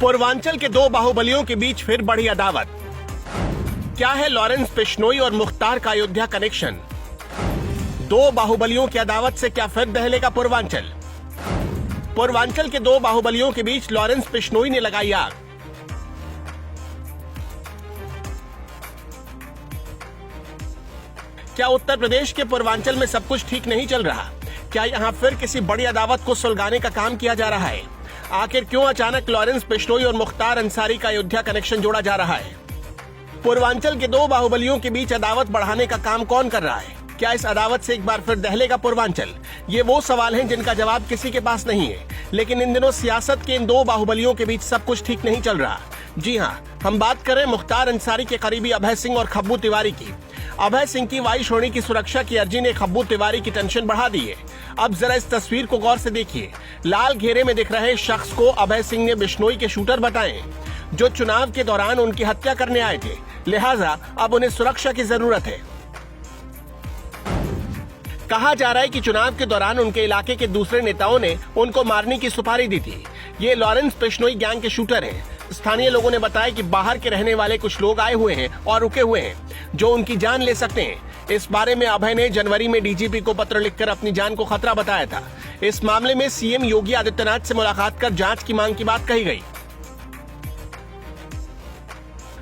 पूर्वांचल के दो बाहुबलियों के बीच फिर बढ़ी अदावत। क्या है लॉरेंस बिश्नोई और मुख्तार का अयोध्या कनेक्शन? दो बाहुबलियों की अदावत से क्या फिर दहलेगा पूर्वांचल? पूर्वांचल के दो बाहुबलियों के बीच लॉरेंस बिश्नोई ने लगाई आग। क्या उत्तर प्रदेश के पूर्वांचल में सब कुछ ठीक नहीं चल रहा? क्या यहां फिर किसी बड़ी अदावत को सुलगाने का काम किया जा रहा है? आखिर क्यों अचानक लॉरेंस बिश्नोई और मुख्तार अंसारी का अयोध्या कनेक्शन जोड़ा जा रहा है? पूर्वांचल के दो बाहुबलियों के बीच अदावत बढ़ाने का काम कौन कर रहा है? क्या इस अदावत से एक बार फिर दहलेगा पूर्वांचल? ये वो सवाल हैं जिनका जवाब किसी के पास नहीं है। लेकिन इन दिनों सियासत के इन दो बाहुबलियों के बीच सब कुछ ठीक नहीं चल रहा। जी हाँ, हम बात करें मुख्तार अंसारी के करीबी अभय सिंह और खब्बू तिवारी की। अभय सिंह की वायु श्रोणी की सुरक्षा की अर्जी ने खब्बू तिवारी की टेंशन बढ़ा दी है। अब जरा इस तस्वीर को गौर से देखिए। लाल घेरे में दिख रहे शख्स को अभय सिंह ने बिश्नोई के शूटर बताए, जो चुनाव के दौरान उनकी हत्या करने आए थे। लिहाजा अब उन्हें सुरक्षा की जरूरत है। कहा जा रहा है कि चुनाव के दौरान उनके इलाके के दूसरे नेताओं ने उनको मारने की सुपारी दी थी। ये लॉरेंस बिश्नोई गैंग के शूटर हैं। स्थानीय लोगों ने बताया कि बाहर के रहने वाले कुछ लोग आए हुए हैं और रुके हुए हैं, जो उनकी जान ले सकते हैं। इस बारे में अभय ने जनवरी में डीजीपी को पत्र लिखकर अपनी जान को खतरा बताया था। इस मामले में सीएम योगी आदित्यनाथ से मुलाकात कर जांच की मांग की बात कही गई।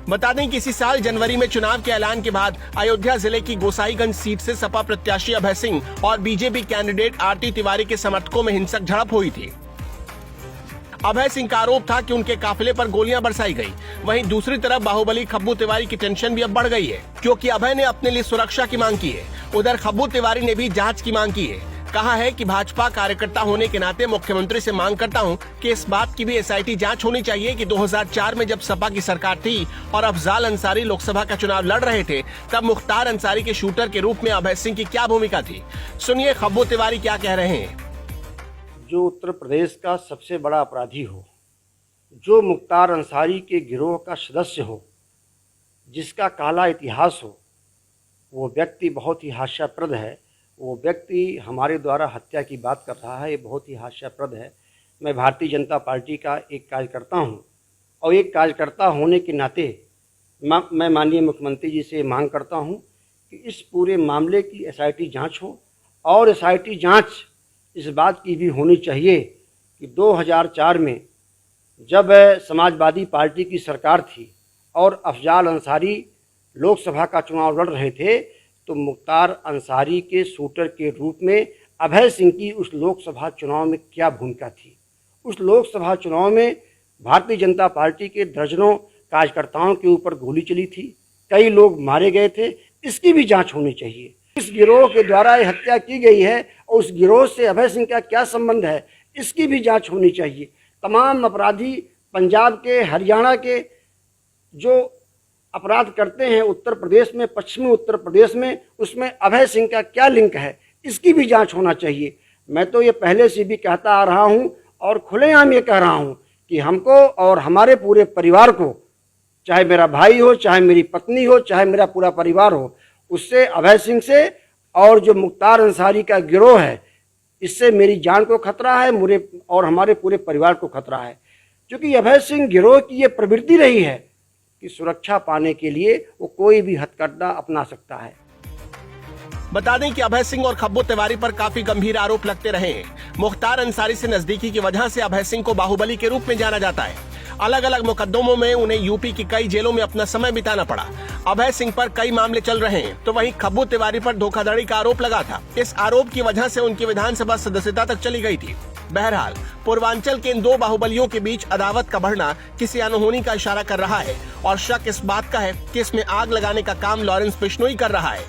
बता दें कि इसी साल जनवरी में चुनाव के ऐलान के बाद अयोध्या जिले की गोसाईगंज सीट से सपा प्रत्याशी अभय सिंह और बीजेपी कैंडिडेट आरती तिवारी के समर्थकों में हिंसक झड़प हुई थी। अभय सिंह का आरोप था कि उनके काफिले पर गोलियां बरसाई गई। वहीं दूसरी तरफ बाहुबली खब्बू तिवारी की टेंशन भी अब बढ़ गई है, क्योंकि अभय ने अपने लिए सुरक्षा की मांग की है। उधर खब्बू तिवारी ने भी जांच की मांग की है। कहा है कि भाजपा कार्यकर्ता होने के नाते मुख्यमंत्री से मांग करता हूं कि इस बात की भी एसआईटी जांच होनी चाहिए कि 2004 में जब सपा की सरकार थी और अफजाल अंसारी लोकसभा का चुनाव लड़ रहे थे, तब मुख्तार अंसारी के शूटर के रूप में अभय सिंह की क्या भूमिका थी। सुनिए खब्बू तिवारी क्या कह रहे हैं। जो उत्तर प्रदेश का सबसे बड़ा अपराधी हो, जो मुख्तार अंसारी के गिरोह का सदस्य हो, जिसका काला इतिहास हो, वो व्यक्ति बहुत ही हास्यास्पद है। वो व्यक्ति हमारे द्वारा हत्या की बात कर रहा है, ये बहुत ही हास्यास्पद है। मैं भारतीय जनता पार्टी का एक कार्यकर्ता हूँ और एक कार्यकर्ता होने के नाते मैं माननीय मुख्यमंत्री जी से मांग करता हूँ कि इस पूरे मामले की एसआईटी जांच हो और एसआईटी जांच इस बात की भी होनी चाहिए कि 2004 में जब समाजवादी पार्टी की सरकार थी और अफजाल अंसारी लोकसभा का चुनाव लड़ रहे थे, तो मुख्तार अंसारी के शूटर के रूप में अभय सिंह की उस लोकसभा चुनाव में क्या भूमिका थी। उस लोकसभा चुनाव में भारतीय जनता पार्टी के दर्जनों कार्यकर्ताओं के ऊपर गोली चली थी, कई लोग मारे गए थे। इसकी भी जांच होनी चाहिए। इस गिरोह के द्वारा ये हत्या की गई है और उस गिरोह से अभय सिंह का क्या संबंध है, इसकी भी जांच होनी चाहिए। तमाम अपराधी पंजाब के, हरियाणा के जो अपराध करते हैं उत्तर प्रदेश में, पश्चिमी उत्तर प्रदेश में, उसमें अभय सिंह का क्या लिंक है, इसकी भी जांच होना चाहिए। मैं तो ये पहले से भी कहता आ रहा हूँ और खुलेआम ये कह रहा हूँ कि हमको और हमारे पूरे परिवार को, चाहे मेरा भाई हो, चाहे मेरी पत्नी हो, चाहे मेरा पूरा परिवार हो, उससे अभय सिंह से और जो मुख्तार अंसारी का गिरोह है, इससे मेरी जान को खतरा है, मुझे और हमारे पूरे परिवार को खतरा है। क्योंकि अभय सिंह गिरोह की ये प्रवृत्ति रही है कि सुरक्षा पाने के लिए वो कोई भी हथकंडा अपना सकता है। बता दें कि अभय सिंह और खब्बू तिवारी पर काफी गंभीर आरोप लगते रहे हैं। मुख्तार अंसारी से नजदीकी की वजह से अभय सिंह को बाहुबली के रूप में जाना जाता है। अलग अलग मुकदमों में उन्हें यूपी की कई जेलों में अपना समय बिताना पड़ा। अभय सिंह पर कई मामले चल रहे हैं, तो वहीं खब्बू तिवारी पर धोखाधड़ी का आरोप लगा था। इस आरोप की वजह से उनकी विधानसभा सदस्यता तक चली गई थी। बहरहाल पूर्वांचल के इन दो बाहुबलियों के बीच अदावत का बढ़ना किसी अनहोनी का इशारा कर रहा है और शक इस बात का है कि इसमें आग लगाने का काम लॉरेंस बिश्नोई कर रहा है।